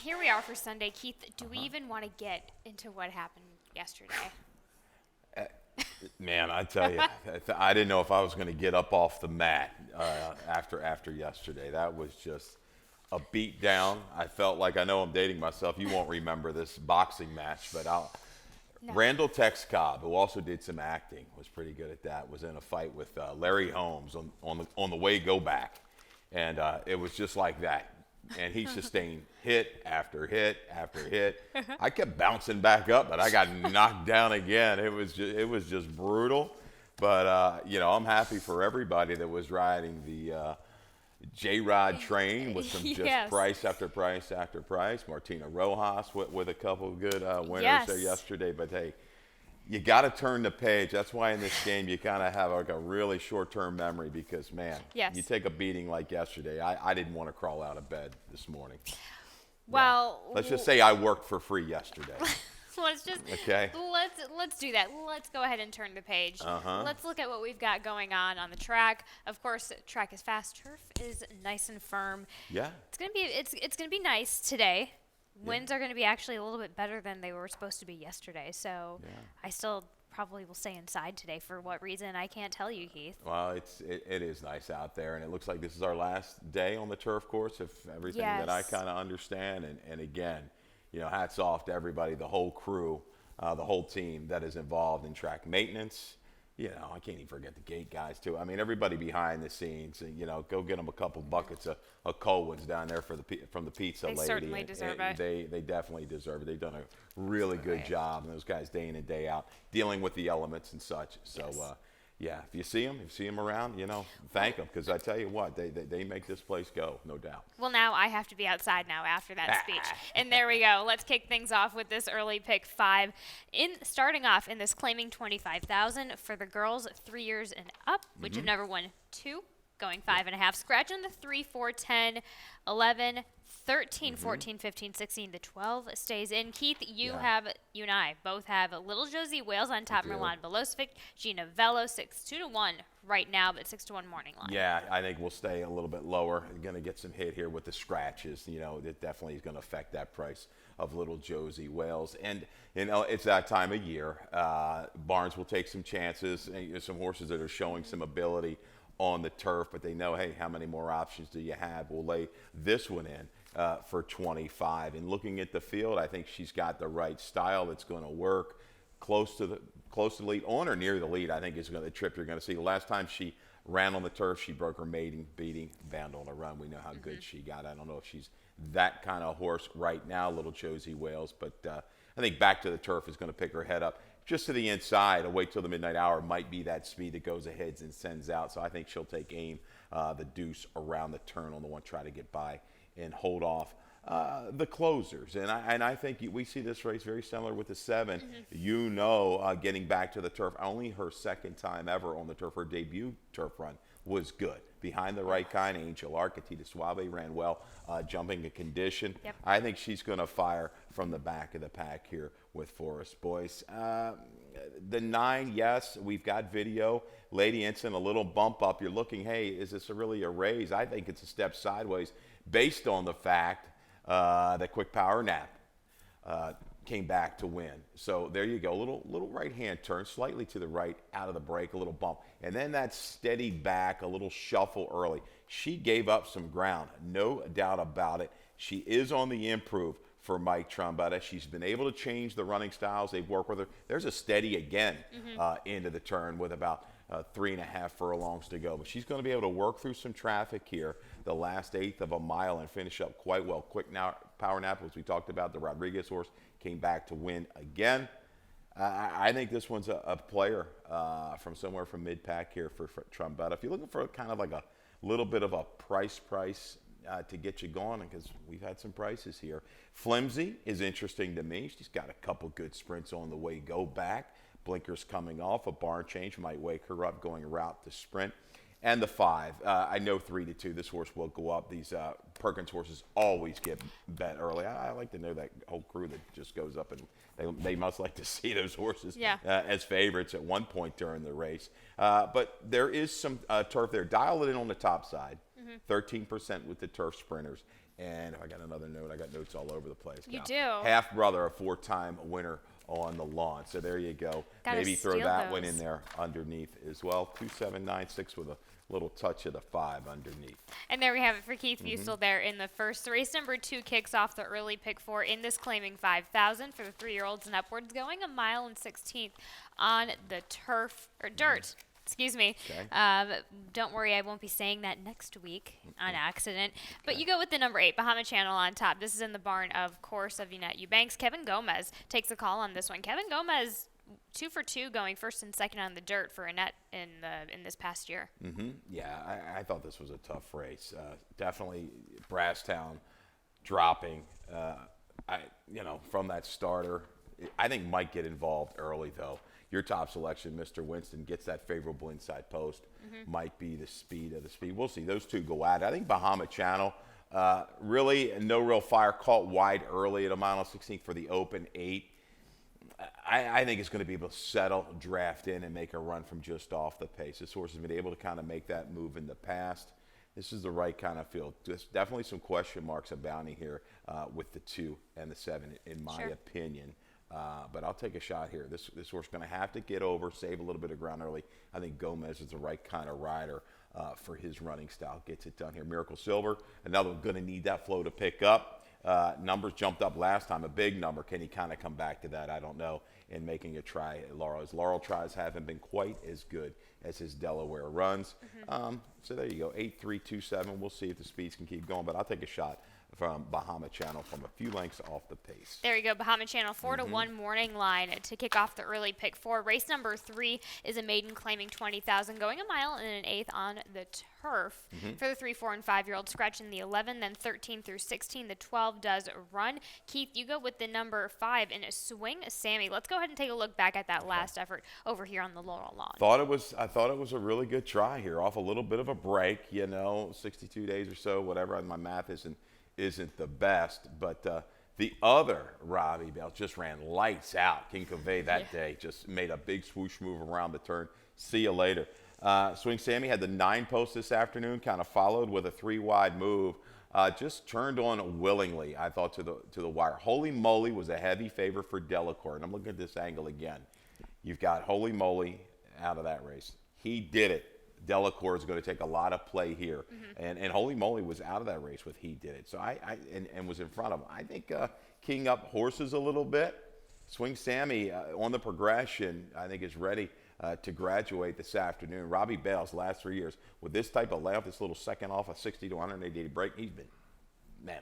here we are for Sunday. Keith, do we even want to get into what happened yesterday? Man, I tell you, I didn't know if I was going to get up off the mat after yesterday. That was just a beat down. I felt like, I know I'm dating myself. You won't remember this boxing match, but No. Randall Tex Cobb, who also did some acting, was pretty good at that. Was in a fight with Larry Holmes on the way go back, and it was just like that. And he sustained hit after hit after hit. I kept bouncing back up, but I got knocked down again. It was just brutal. But I'm happy for everybody that was riding the J-Rod train with some just Yes. price after price after price. Martina Rojas with a couple of good winners Yes. there yesterday. But hey, you got to turn the page. That's why in this game you kind of have like a really short-term memory because, man, Yes. you take a beating like yesterday. I didn't want to crawl out of bed this morning. Well, Let's just say I worked for free yesterday. Okay. Let's do that. Let's go ahead and turn the page. Uh-huh. Let's look at what we've got going on the track. Of course, track is fast. Turf is nice and firm. Yeah. It's gonna be nice today. Winds are going to be actually a little bit better than they were supposed to be yesterday. So Yeah. I still probably will stay inside today. For what reason, I can't tell you, Keith. Well, it is nice out there, and it looks like this is our last day on the turf course, if everything that I Yes. kind of understand. And again, hats off to everybody, the whole crew, the whole team that is involved in track maintenance. I can't even forget the gate guys too. I mean, everybody behind the scenes. Go get them a couple buckets of Colwyn's down there from the pizza They lady. certainly deserve it. They definitely deserve it. They've done a really good job, and those guys day in and day out dealing with the elements and such. So, Yes. if you see them around, thank them, because I tell you what, they make this place go, no doubt. Well, now I have to be outside now after that speech. And there we go. Let's kick things off with this early pick 5. Starting off in this claiming 25,000 for the girls 3 years and up, which have never won 2, going 5.5. Scratching the 3, 4, 10, 11, 13, 14, 15, 16. The 12 stays in. Keith, you and I both have Little Josie Wales on top, do. Milan Velocevic, Gina Velo, 6-2-1 right now, but 6-1 morning line. Yeah, I think we'll stay a little bit lower. Going to get some hit here with the scratches. It definitely is going to affect that price of Little Josie Wales. And, it's that time of year. Barnes will take some chances. Some horses that are showing some ability on the turf, but they know, hey, how many more options do you have? We'll lay this one in for 25. And looking at the field, I think she's got the right style that's going to work close to the lead, on or near the lead. I think is going to the trip you're going to see. The last time she ran on the turf, she broke her maiden beating bound on a run. We know how good she got. I don't know if she's that kind of horse right now, Little Josie Wales, but I think back to the turf is going to pick her head up just to the inside. A wait till the midnight hour might be that speed that goes ahead and sends out. So I think she'll take aim, the deuce around the turn on the one, try to get by and hold off the closers. And I think we see this race very similar with the 7. Getting back to the turf, only her second time ever on the turf. Her debut turf run was good. Behind the right kind, Angel Arcatita Suave ran well, jumping a condition. Yep. I think she's going to fire from the back of the pack here with Forest Boys. The 9, yes, we've got video. Lady Ensign, a little bump up. You're looking, hey, is this really a raise? I think it's a step sideways based on the fact that Quick Power Nap came back to win. So there you go. Little right-hand turn, slightly to the right, out of the break, a little bump. And then that steady back, a little shuffle early. She gave up some ground, no doubt about it. She is on the improve for Mike Trombetta. She's been able to change the running styles. They've worked with her. There's a steady again into the turn with about 3.5 furlongs to go. But she's going to be able to work through some traffic here the last 1/8 of a mile and finish up quite well. Power Nap, as we talked about, the Rodriguez horse, came back to win again. I think this one's a player from somewhere from mid-pack here for Trombetta. If you're looking for kind of like a little bit of a price to get you going, because we've had some prices here. Flimsy is interesting to me. She's got a couple good sprints on the way go back. Blinkers coming off. A barn change might wake her up going route to sprint. And the 5, I know 3-2. This horse will go up. These Perkins horses always get bet early. I like to know that whole crew that just goes up, and they must like to see those horses as favorites at one point during the race. But there is some turf there. Dial it in on the top side, 13% with the turf sprinters, And if I got another note, I got notes all over the place. You Gal. do. Half brother, a 4-time winner on the lawn. So there you go. Gotta Maybe throw steal that one those. in there underneath as well. 2796 with a little touch of the 5 underneath. And there we have it for Keith Bustel there in the first. Race number 2 kicks off the early pick 4 in this claiming 5,000 for the 3-year-olds and upwards, going 1 mile and 16th on the turf or dirt. Excuse me. Okay. Don't worry, I won't be saying that next week on accident. But you go with the number 8, Bahama Channel on top. This is in the barn, of course, of Yvonne Eubanks. Kevin Gomez takes a call on this one. Kevin Gomez, 2 for 2, going first and second on the dirt for Annette in this past year. Yeah, I thought this was a tough race. Definitely Brasstown dropping. From that starter. I think might get involved early though. Your top selection, Mr. Winston, gets that favorable inside post. Might be the speed of the speed. We'll see. Those two go at it. I think Bahama Channel, really no real fire. Caught wide early at 1 mile and 16 for the open 8. I think it's going to be able to settle, draft in, and make a run from just off the pace. This horse has been able to kind of make that move in the past. This is the right kind of field. There's definitely some question marks abounding here with the 2 and the 7, in my opinion. But I'll take a shot here. This horse is going to have to get over, save a little bit of ground early. I think Gomez is the right kind of rider for his running style. Gets it done here. Miracle Silver, another one going to need that flow to pick up. Numbers jumped up last time, a big number. Can he kind of come back to that? I don't know. In making a try at Laurel. His Laurel tries haven't been quite as good as his Delaware runs. So there you go, 8-3-2-7. We'll see if the speeds can keep going, but I'll take a shot from Bahama Channel from a few lengths off the pace. There you go, Bahama Channel 4-1 morning line to kick off the early pick 4. Race number 3 is a maiden claiming 20,000, going 1 mile and 1/8 on the turf for the 3, 4, and 5-year-old. Scratching the 11, then 13 through 16. The 12 does run. Keith, you go with the number 5 in Swing Sammy. Let's go ahead and take a look back at that last effort over here on the Laurel lawn. I thought it was a really good try here, off a little bit of a break, 62 days or so, whatever. My math isn't the best, but the other Robbie Bell just ran lights out. King Covey that day just made a big swoosh move around the turn. See you later. Swing Sammy had the 9 post this afternoon, kind of followed with a 3-wide move. Just turned on willingly, I thought, to the wire. Holy Moly was a heavy favor for Delacour, and I'm looking at this angle again. You've got Holy Moly out of that race. He did it. Delacour is going to take a lot of play here, and Holy Moly was out of that race with He Did It. So and was in front of him. I think keying up horses a little bit. Swing Sammy on the progression, I think, is ready to graduate this afternoon. Robbie Bell's last 3 years with this type of layoff, this little second off a 60 to 180 break, he's been,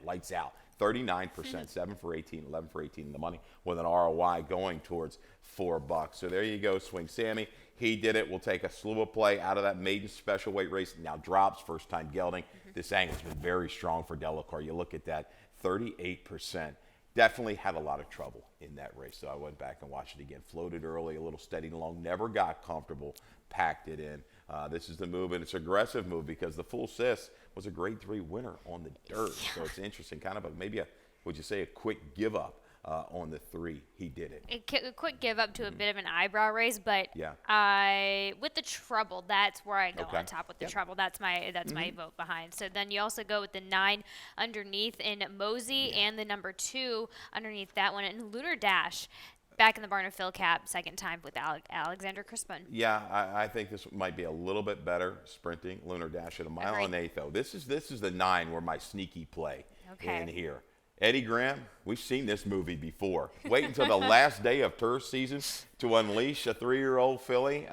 lights out. 39%, 7 for 18, 11 for 18 in the money, with an ROI going towards $4. So there you go, Swing Sammy. He Did It. We'll take a slew of play out of that maiden special weight race. Now drops, first time gelding. This angle's been very strong for Delacour. You look at that, 38%. Definitely had a lot of trouble in that race, so I went back and watched it again. Floated early, a little steady along, never got comfortable, packed it in. This is the move, and it's an aggressive move because the Full Sis was a grade 3 winner on the dirt. So it's interesting, kind of would you say a quick give up on the 3. He Did It. A quick give up to a bit of an eyebrow raise, but Yeah. with the trouble, that's where I go Okay. on top with the trouble. That's my vote behind. So then you also go with the 9 underneath in Mosey and the number 2 underneath that one in Lunar Dash. Back in the barn of Phil Cap, second time with Alexander Crispin. Yeah, I think this might be a little bit better sprinting. Lunar Dash at 1 mile and 1/8, though. This is the 9 where my sneaky play in here. Eddie Graham, we've seen this movie before. Wait until the last day of turf season to unleash a 3-year-old filly,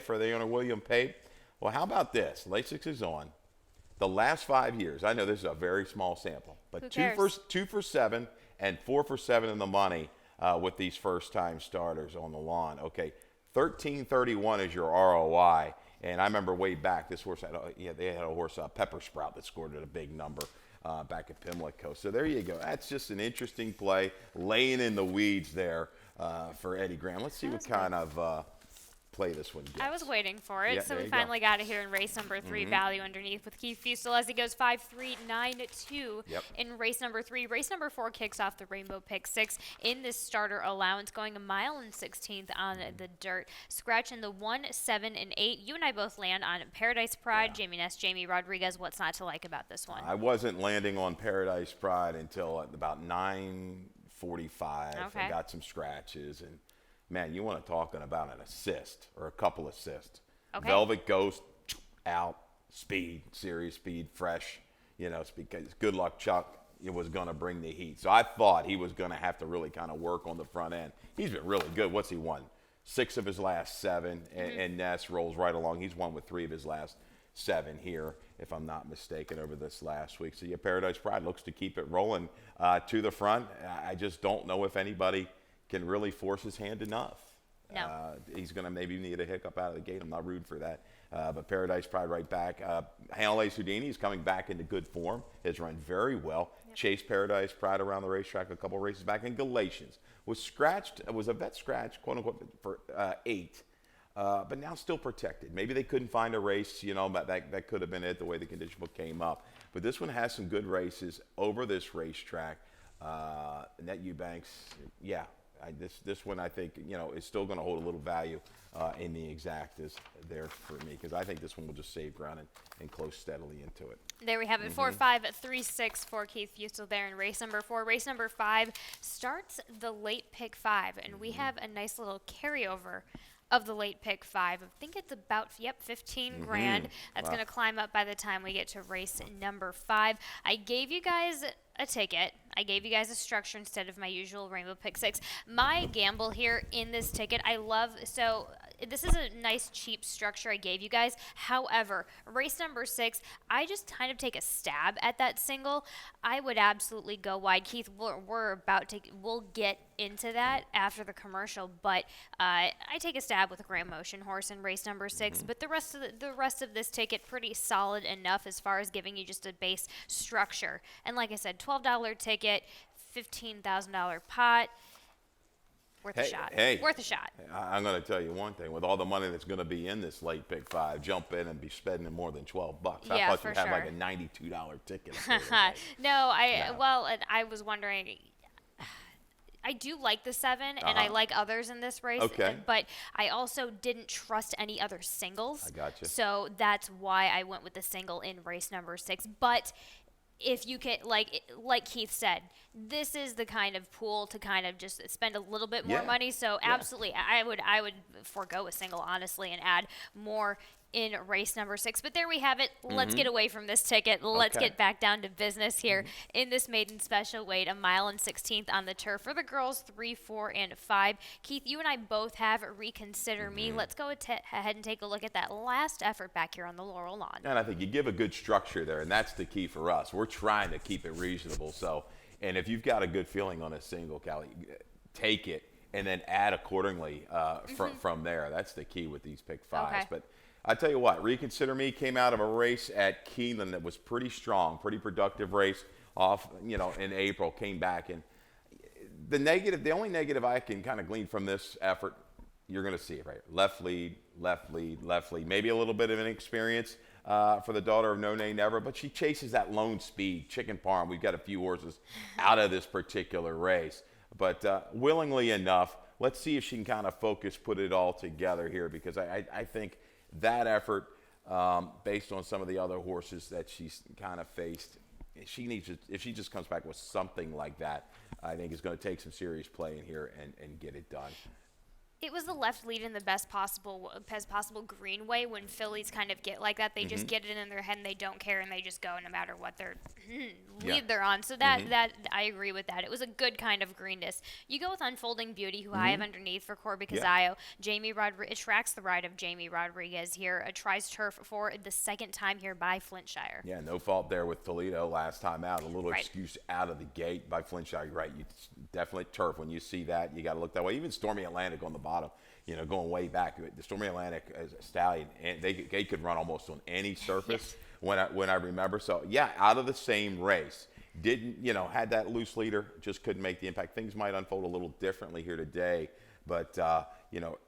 for the owner William Pape. Well, how about this? Lasix is on. The last 5 years, I know this is a very small sample, but 2 for 7 and 4 for 7 in the money with these first-time starters on the lawn. 13.31 is your ROI. And I remember way back, this horse they had a horse, Pepper Sprout, that scored at a big number back at Pimlico. So there you go. That's just an interesting play, laying in the weeds there for Eddie Graham. Let's see what kind of play this one gets. I was waiting for it, Yeah, so there we you go. finally got it here in race number 3, Value Underneath with Keith Fusel as he goes 5-3-9-2 Yep. in race number 3. Race number 4 kicks off the Rainbow Pick 6 in this starter allowance, going 1.16 on the dirt. Scratching the 1, 7, and 8. You and I both land on Paradise Pride, Jamie Ness, Jamie Rodriguez. What's not to like about this one? I wasn't landing on Paradise Pride until about 9:45. Okay. I got some scratches, and man, you want to talk about an assist or a couple assists. Okay. Velvet Ghost out, speed, serious speed, fresh. It's because good luck Chuck. It was going to bring the heat. So I thought he was going to have to really kind of work on the front end. He's been really good. What's he won? 6 of his last 7, and Ness rolls right along. He's won with 3 of his last 7 here, if I'm not mistaken, over this last week. So yeah, Paradise Pride looks to keep it rolling to the front. I just don't know if anybody can really force his hand enough. No. He's going to maybe need a hiccup out of the gate. I'm not rude for that. But Paradise Pride right back. Hanley Houdini is coming back into good form. Has run very well. Yep. Chased Paradise Pride around the racetrack a couple races back. In Galatians was scratched. Was a vet scratch, quote unquote, for 8. But now still protected. Maybe they couldn't find a race, but that could have been it, the way the condition book came up. But this one has some good races over this racetrack. Net Eubanks, yeah. This one, I think, is still going to hold a little value in the exactas there for me, because I think this one will just save ground and close steadily into it. There we have it, 4-5-3-6 for Keith Fusel there in race number 4. Race number 5 starts the late pick 5, and we have a nice little carryover of the late pick 5. I think it's about, 15 grand. That's going to climb up by the time we get to race number 5. I gave you guys a ticket. I gave you guys a structure instead of my usual Rainbow Pick 6. My gamble here in this ticket, this is a nice cheap structure I gave you guys. However, race number 6, I just kind of take a stab at that single. I would absolutely go wide. Keith, we'll get into that after the commercial, but I take a stab with a Grand Motion horse in race number 6. But the rest of this ticket pretty solid enough as far as giving you just a base structure. And like I said, $12 ticket, $15,000 pot. Worth a shot. Worth a shot. I'm going to tell you one thing. With all the money that's going to be in this late pick 5, jump in and be spending more than $12. I thought you'd have like a $92 ticket. No, I was wondering. I do like the 7, and I like others in this race. Okay. But I also didn't trust any other singles. I got you. So that's why I went with the single in race number 6. But if you can, like Keith said, this is the kind of pool to kind of just spend a little bit more money. So absolutely, I would forego a single, honestly, and add more in race number 6. But there we have it. Let's get away from this ticket. Let's get back down to business here in this maiden special weight, 1.16 on the turf for the girls, 3, 4, and 5. Keith, you and I both have Reconsider Me. Let's go ahead and take a look at that last effort back here on the Laurel lawn. And I think you give a good structure there, and that's the key for us. We're trying to keep it reasonable. So, and if you've got a good feeling on a single, Callie, take it and then add accordingly from there. That's the key with these pick 5s. Okay. But I tell you what, Reconsider Me came out of a race at Keeneland that was pretty strong, pretty productive race off, in April, came back. And the only negative I can kind of glean from this effort, you're going to see it, right? Left lead, left lead, left lead. Maybe a little bit of inexperience for the daughter of No Nay Never, but she chases that lone speed. Chicken Parm, we've got a few horses out of this particular race. But willingly enough, let's see if she can kind of focus, put it all together here, because I think that effort, based on some of the other horses that she's kind of faced, if she just comes back with something like that, I think it's going to take some serious play in here and get it done. It was the left lead in the best possible green way. When fillies kind of get like that, they just get it in their head and they don't care, and they just go no matter what their lead they're on. So that I agree with that. It was a good kind of greenness. You go with Unfolding Beauty, who I have underneath for Corby Casallo. Jamie Rodriguez tracks the ride of Jamie Rodriguez here. Tries turf for the second time here by Flintshire. Yeah, no fault there with Toledo last time out. A little excuse out of the gate by Flintshire. You're right. You definitely turf. When you see that, you got to look that way. Even Stormy Atlantic on the bottom, going way back. The Stormy Atlantic as a stallion, and they could run almost on any surface when I remember. So, yeah, out of the same race. Didn't, had that loose leader, just couldn't make the impact. Things might unfold a little differently here today. But,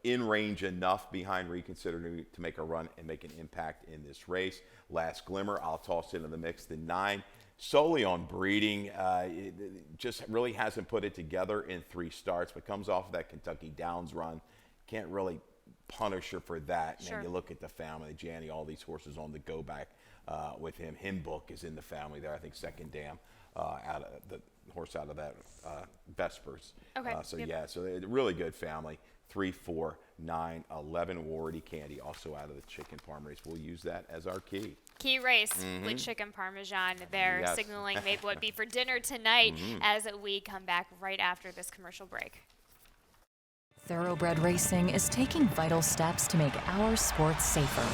in range enough behind Reconsider to make a run and make an impact in this race. Last Glimmer, I'll toss into the mix. The 9, solely on breeding, it just really hasn't put it together in 3 starts, but comes off of that Kentucky Downs run. Can't really punish her for that. Sure. And you look at the family, Janny, all these horses on the go back with him. Himbook is in the family there. I think Second Dam out of the horse out of that Vespers. Okay. So a really good family. 3, 4, 9, 11 Wardy Candy, also out of the Chicken Parm race. We'll use that as our key. Key race with Chicken Parmesan. They're Yes. signaling maybe what be for dinner tonight as we come back right after this commercial break. Thoroughbred racing is taking vital steps to make our sports safer.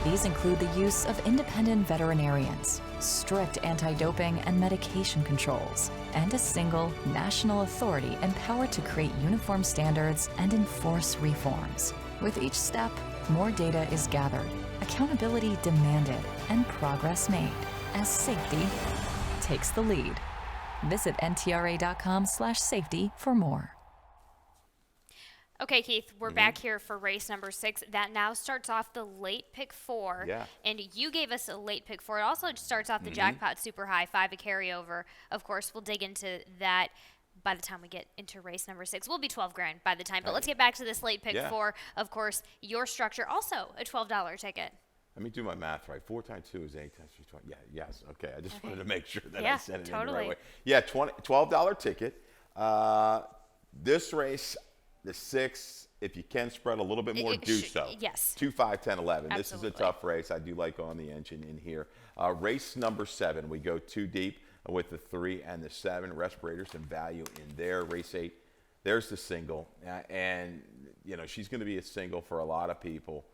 These include the use of independent veterinarians, strict anti-doping and medication controls, and a single national authority empowered to create uniform standards and enforce reforms. With each step, more data is gathered, accountability demanded, and progress made as safety takes the lead. Visit ntra.com/safety for more. Okay, Keith, we're back here for race number 6. That now starts off the late pick 4. Yeah. And you gave us a late pick 4. It also starts off the jackpot super high, 5 a carryover. Of course, we'll dig into that by the time we get into race number 6. We'll be 12 grand by the time. But let's get back to this late pick 4. Of course, your structure, also a $12 ticket. Let me do my math right. 4 times 2 is 8 times 3 is 20. Yeah, yes. Okay. I just wanted to make sure that I said it in the right way. Yeah, $12 ticket. This race, the 6, if you can spread a little bit more, do so. Yes. 2, 5, 10, 11. Absolutely. This is a tough race. I do like on the engine in here. Race number 7, we go 2 deep with the 3 and the 7. Respirators and value in there. Race 8, there's the single. And, she's going to be a single for a lot of people.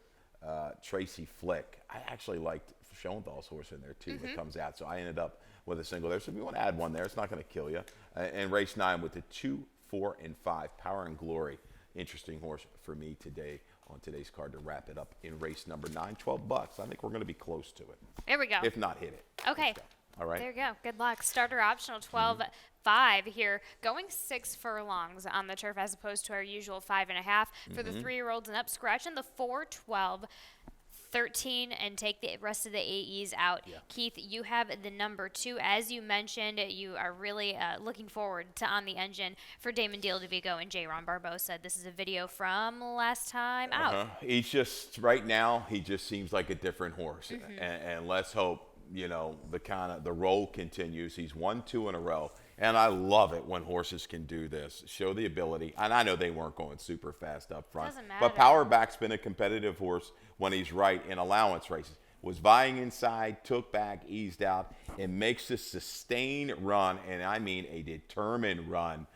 Tracy Flick. I actually liked Schoenthal's horse in there, too, that comes out. So I ended up with a single there. So if you want to add one there, it's not going to kill you. And race 9 with the 2, 4, and 5. Power and Glory. Interesting horse for me today on today's card to wrap it up in race number 9. $12. I think we're going to be close to it. There we go. If not, hit it. Okay. All right. There you go. Good luck. Starter optional 12.5 here. Going 6 furlongs on the turf as opposed to our usual 5.5 for the 3-year-olds and up. Scratching the 4, 12, 13, and take the rest of the AEs out. Yeah. Keith, you have the number 2. As you mentioned, you are really looking forward to On the Engine for Damon Deal DeVigo and J. Ron Barbosa. This is a video from last time out. He's just, right now, he just seems like a different horse. And let's hope, the roll continues. He's won 2 in a row. And I love it when horses can do this, show the ability. And I know they weren't going super fast up front. Doesn't matter. But Powerback's been a competitive horse when he's right in allowance races. Was vying inside, took back, eased out, and makes this sustained run, and I mean a determined run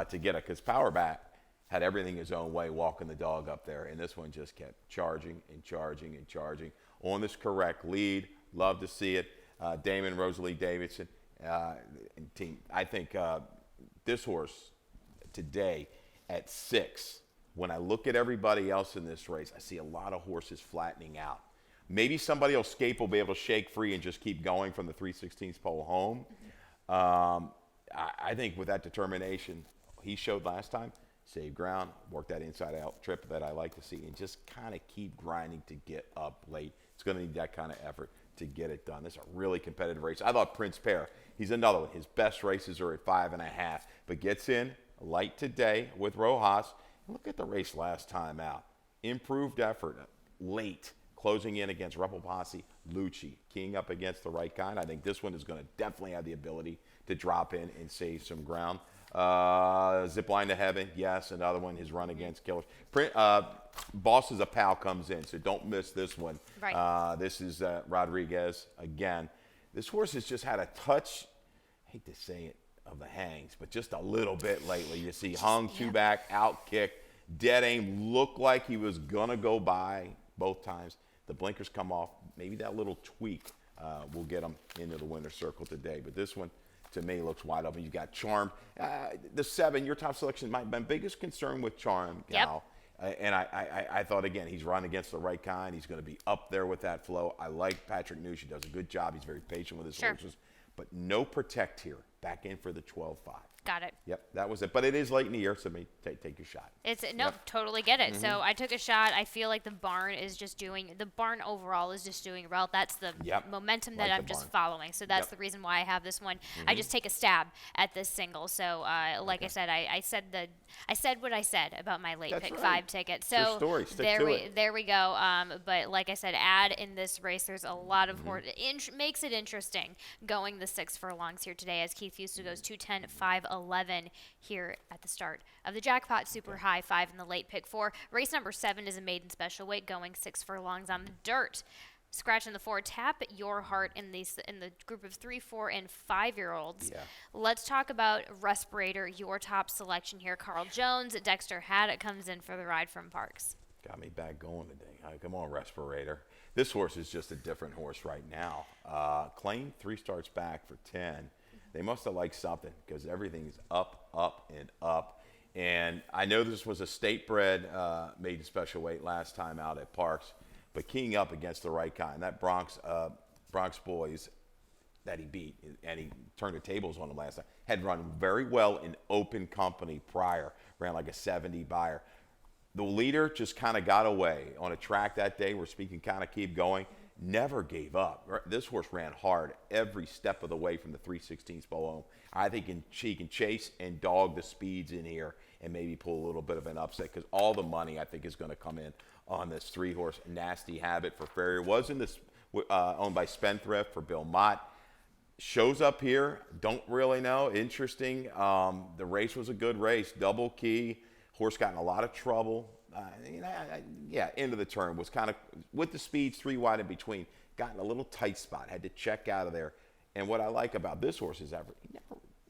to get it. Because Powerback had everything his own way walking the dog up there. And this one just kept charging and charging and charging on this correct lead. Love to see it. Damon, Rosalie Davidson. And team, I think this horse today at 6, when I look at everybody else in this race, I see a lot of horses flattening out. Maybe somebody will escape, will be able to shake free and just keep going from the 3/16 pole home. I think with that determination he showed last time, save ground, work that inside-out trip that I like to see, and just kind of keep grinding to get up late. It's going to need that kind of effort to get it done. This is a really competitive race. I thought Prince Pear, he's another one. His best races are at 5.5, but gets in light today with Rojas. Look at the race last time out. Improved effort late, closing in against Rebel Posse, Lucci, keying up against the right kind. I think this one is going to definitely have the ability to drop in and save some ground. Zipline to Heaven, yes, another one. His run against Killers. Bosses a Pal comes in, so don't miss this one. Right. This is Rodriguez again. This horse has just had a touch, I hate to say it, of the hangs, but just a little bit lately. You see hung, 2 back, out kick, dead aim, looked like he was going to go by both times. The blinkers come off. Maybe that little tweak will get him into the winner's circle today. But this one, to me, looks wide open. You got Charm. The 7, your top selection, my biggest concern with Charm, Gal. And I thought, again, he's run against the right kind. He's going to be up there with that flow. I like Patrick Nuge. He does a good job. He's very patient with his horses. But no protect here. Back in for the 12-5. Got it. Yep, that was it. But it is late in the year, so take your shot. Totally get it. So I took a shot. I feel like the barn overall is just doing well. That's the momentum that I'm just following. So that's the reason why I have this one. I just take a stab at this single. So like I said, I said what I said about my late pick 5 ticket. So your story. Stick to it. There we go. But like I said, add in this race, there's a lot of makes it interesting going the 6 furlongs here today as Keith Fusel goes 2:10, 5:11 here at the start of the jackpot. Super high 5 in the late pick 4. Race number 7 is a maiden special weight going 6 furlongs on the dirt. Scratching the 4, Tap Your Heart in the group of 3, 4, and 5-year-olds. Yeah. Let's talk about Respirator, your top selection here. Carl Jones, Dexter Haddett comes in for the ride from Parks. Got me back going today. Come on, Respirator. This horse is just a different horse right now. Claimed 3 starts back for 10. They must have liked something because everything's up, up, and up. And I know this was a state-bred maiden special weight last time out at Parks, but keying up against the right kind. That Bronx boys that he beat, and he turned the tables on him last time, had run very well in open company prior, ran like a 70 buyer. The leader just kind of got away on a track that day where Speaking kind of keep going. Never gave up. This horse ran hard every step of the way from the 3/16 pole home. I think she can chase and dog the speeds in here and maybe pull a little bit of an upset because all the money I think is going to come in on this 3-horse Nasty Habit for Farrier. Was in this owned by Spendthrift for Bill Mott. Shows up here. Don't really know. Interesting. The race was a good race. Double key. Horse got in a lot of trouble. End of the turn was kind of, with the speeds 3 wide in between, got in a little tight spot, had to check out of there. And what I like about this horse is he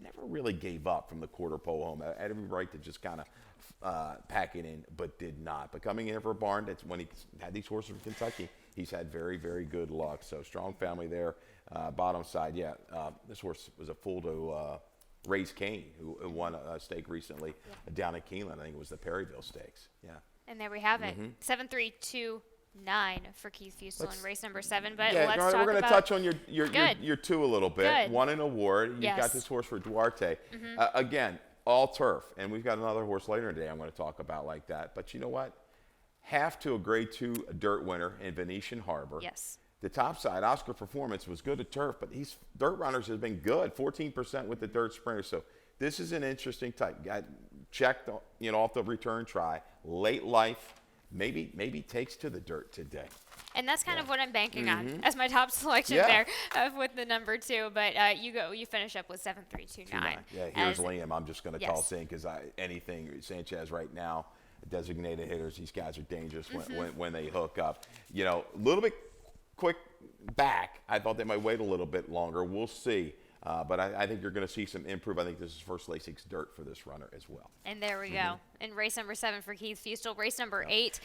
never really gave up from the quarter pole home. Had every right to just kind of pack it in, but did not. But coming in for a barn, that's when he had these horses from Kentucky, he's had very, very good luck. So strong family there. Bottom side, this horse was a fool to Ray's Kane, who won a stake recently down at Keeneland. I think it was the Perryville Stakes. Yeah. And there we have it. 7-3-2-9 for Keith Fusel in race number 7. But let's talk about. We're going to touch on your 2 a little bit. Good. Won an award. You've got this horse for Duarte. Again, all turf. And we've got another horse later today I'm going to talk about like that. But you know what? Half to a grade 2 dirt winner in Venetian Harbor. Yes. The top side, Oscar Performance, was good at turf, but these dirt runners have been good, 14% with the dirt sprinters. So this is an interesting type. Got checked, off the return try. Late life, maybe takes to the dirt today. And that's kind of what I'm banking on as my top selection there with the number 2. But you finish up with 7-3-2-9. Yeah, here's Liam. I'm just going to toss in because anything Sanchez right now, designated hitters, these guys are dangerous when they hook up. A little bit quick back. I thought they might wait a little bit longer. We'll see. But I think you're going to see some improve. I think this is first Lasix dirt for this runner as well. And there we go. In race number 7 for Keith Fusel, race number 8,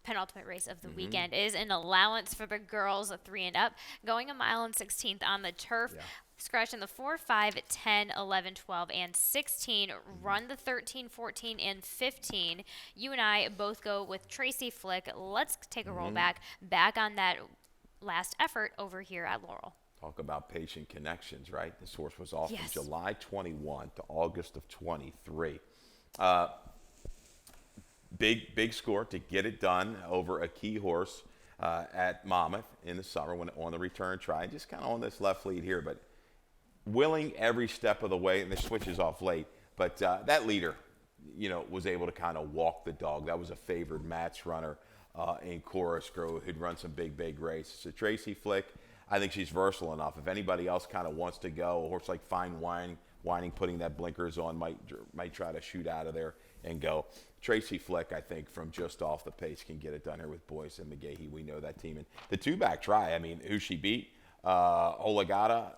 penultimate race of the weekend, is an allowance for the girls 3 and up, going 1 mile and 16th on the turf. Yeah. Scratching the 4, 5, 10, 11, 12, and 16. Run the 13, 14, and 15. You and I both go with Tracy Flick. Let's take a roll back on that last effort over here at Laurel. Talk about patient connections, right? This horse was off from July 21 to August of 23. Big score to get it done over a key horse at Monmouth in the summer when on the return try. Just kind of on this left lead here, but willing every step of the way, and the switches off late. But that leader, was able to kind of walk the dog. That was a favored match runner in Chorus Grove who'd run some big races. So Tracy Flick, I think she's versatile enough. If anybody else kind of wants to go, a horse like Fine Whining, putting that blinkers on, might try to shoot out of there and go. Tracy Flick, I think, from just off the pace can get it done here with Boyce and McGahee. We know that team. And the 2-back try, who she beat, Oligata,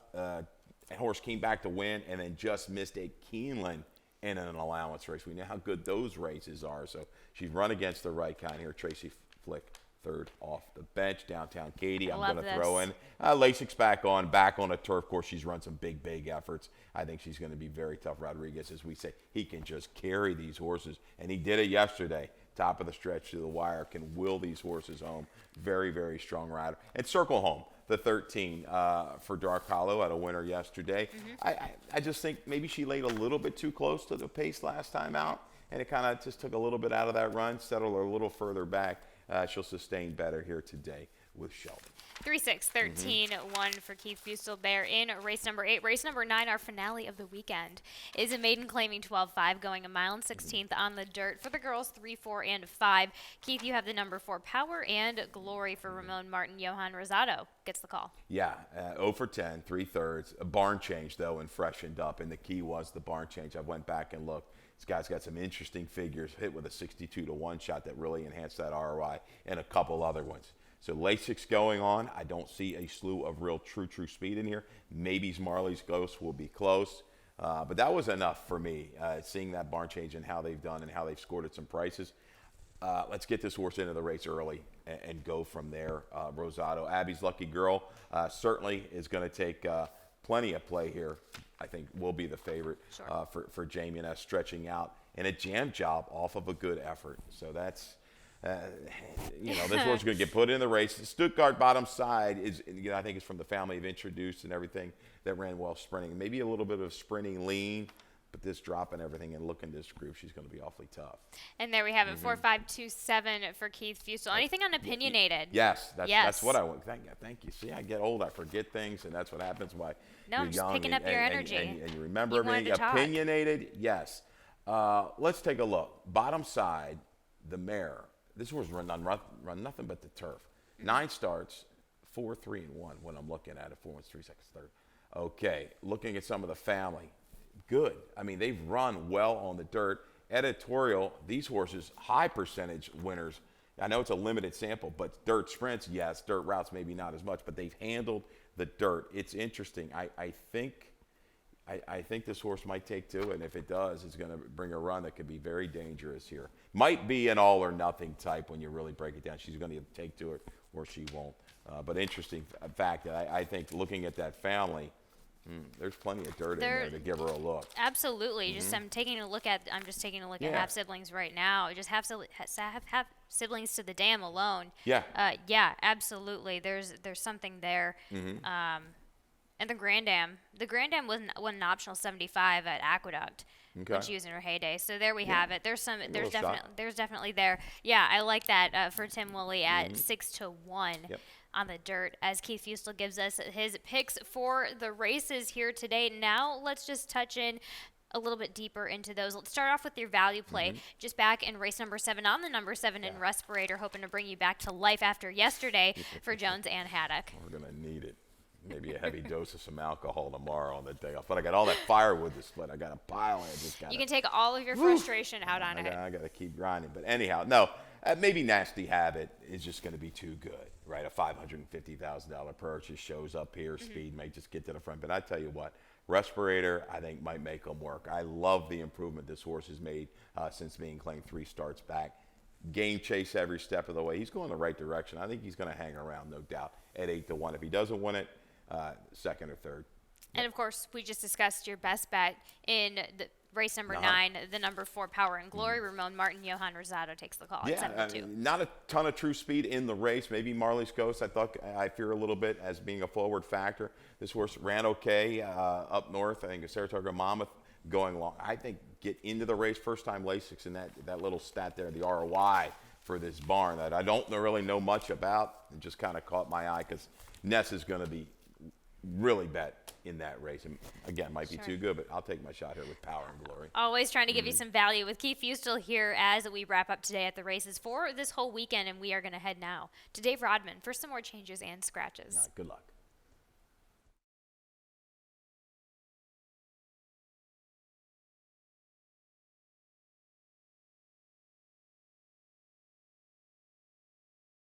horse came back to win and then just missed a Keeneland in an allowance race. We know how good those races are. So she's run against the right kind here. Tracy Flick, 3rd off the bench. Downtown Katy, I'm going to throw in. Lasix back on a turf course. She's run some big efforts. I think she's going to be very tough. Rodriguez, as we say, he can just carry these horses. And he did it yesterday. Top of the stretch to the wire, can will these horses home. Very, very strong rider. And Circle Home, the 13 for Dark Hollow, had a winner yesterday. I just think maybe she laid a little bit too close to the pace last time out, and it kind of just took a little bit out of that run, settled her a little further back. She'll sustain better here today with Shelby. 3-6-13, 1 for Keith Fustel there in race number 8. Race number 9, our finale of the weekend, is a maiden claiming 12.5, going a mile and 16th on the dirt for the girls, 3, 4, and 5. Keith, you have the number 4 Power and Glory for Ramon Martin. Johan Rosado gets the call. Yeah, 0 for 10, 3/3. A barn change, though, and freshened up, and the key was the barn change. I went back and looked. This guy's got some interesting figures, hit with a 62-1 shot that really enhanced that ROI, and a couple other ones. So Lasix going on. I don't see a slew of real true speed in here. Maybe Marley's Ghost will be close. But that was enough for me, seeing that barn change and how they've done and how they've scored at some prices. Let's get this horse into the race early and go from there. Rosado, Abby's Lucky Girl, certainly is going to take plenty of play here. I think will be the favorite for Jamie and us, stretching out. And a jam job off of a good effort. So that's... this horse is going to get put in the race. The Stuttgart bottom side is, I think it's from the family of Introduced and everything that ran well sprinting. Maybe a little bit of sprinting lean, but this drop and everything and looking this group, she's going to be awfully tough. And there we have it, 4-5-2-7 for Keith Fustel. Anything on Opinionated? Yes, that's what I want. Thank you. See, I get old, I forget things, and that's what happens when you're young. Just picking up your energy. And you remember everything. Opinionated, yes. Let's take a look. Bottom side, the mare. This horse run nothing but the turf. 9 starts, 4, 3, and 1 when I'm looking at it. 4 wins, 3 seconds, third. Okay, looking at some of the family, good. I mean, they've run well on the dirt. Editorial, these horses, high percentage winners. I know it's a limited sample, but dirt sprints, yes. Dirt routes, maybe not as much, but they've handled the dirt. It's interesting. I think this horse might take to it, and if it does, it's going to bring a run that could be very dangerous here. Might be an all or nothing type when you really break it down. She's going to take to it or she won't. But interesting fact that I think looking at that family, there's plenty of dirt in there to give her a look. Absolutely. I'm just taking a look at half siblings right now. Just half siblings to the dam alone. Yeah. Absolutely. There's something there. And the Grand Dam wasn't an optional 75 at Aqueduct when she was in her heyday. So there we have it. There's definitely there. Yeah, I like that for Tim Woolley at 6-1 on the dirt, as Keith Fustel gives us his picks for the races here today. Now let's just touch in a little bit deeper into those. Let's start off with your value play. Just back in race number 7 on the number 7 in Respirator, hoping to bring you back to life after yesterday for Jones and Haddock. We're going to need it. Maybe a heavy dose of some alcohol tomorrow on the day off. But I got all that firewood to split. I got a pile. You can take all of your frustration out on it. I got to keep grinding. But anyhow, no, maybe Nasty Habit is just going to be too good, right? A $550,000 purchase shows up here. Speed may just get to the front. But I tell you what, Respirator, I think, might make them work. I love the improvement this horse has made since being claimed 3 starts back. Game chase every step of the way. He's going the right direction. I think he's going to hang around, no doubt, at 8-1. If he doesn't win it, second or third. And of course, we just discussed your best bet in the race number 9, the number 4 Power and Glory. Ramon Martin, Johan Rosado takes the call at 7-2. Not a ton of true speed in the race. Maybe Marley's Ghost, I fear a little bit as being a forward factor. This horse ran okay up north. I think Saratoga Monmouth going long. I think get into the race first time Lasix, and that little stat there, the ROI for this barn that I don't really know much about. It just kind of caught my eye because Ness is going to be really bet in that race. And again, might be too good, but I'll take my shot here with Power and Glory. Always trying to give you some value with Keith Fustel here as we wrap up today at the races for this whole weekend, and we are going to head now to Dave Rodman for some more changes and scratches. Good luck.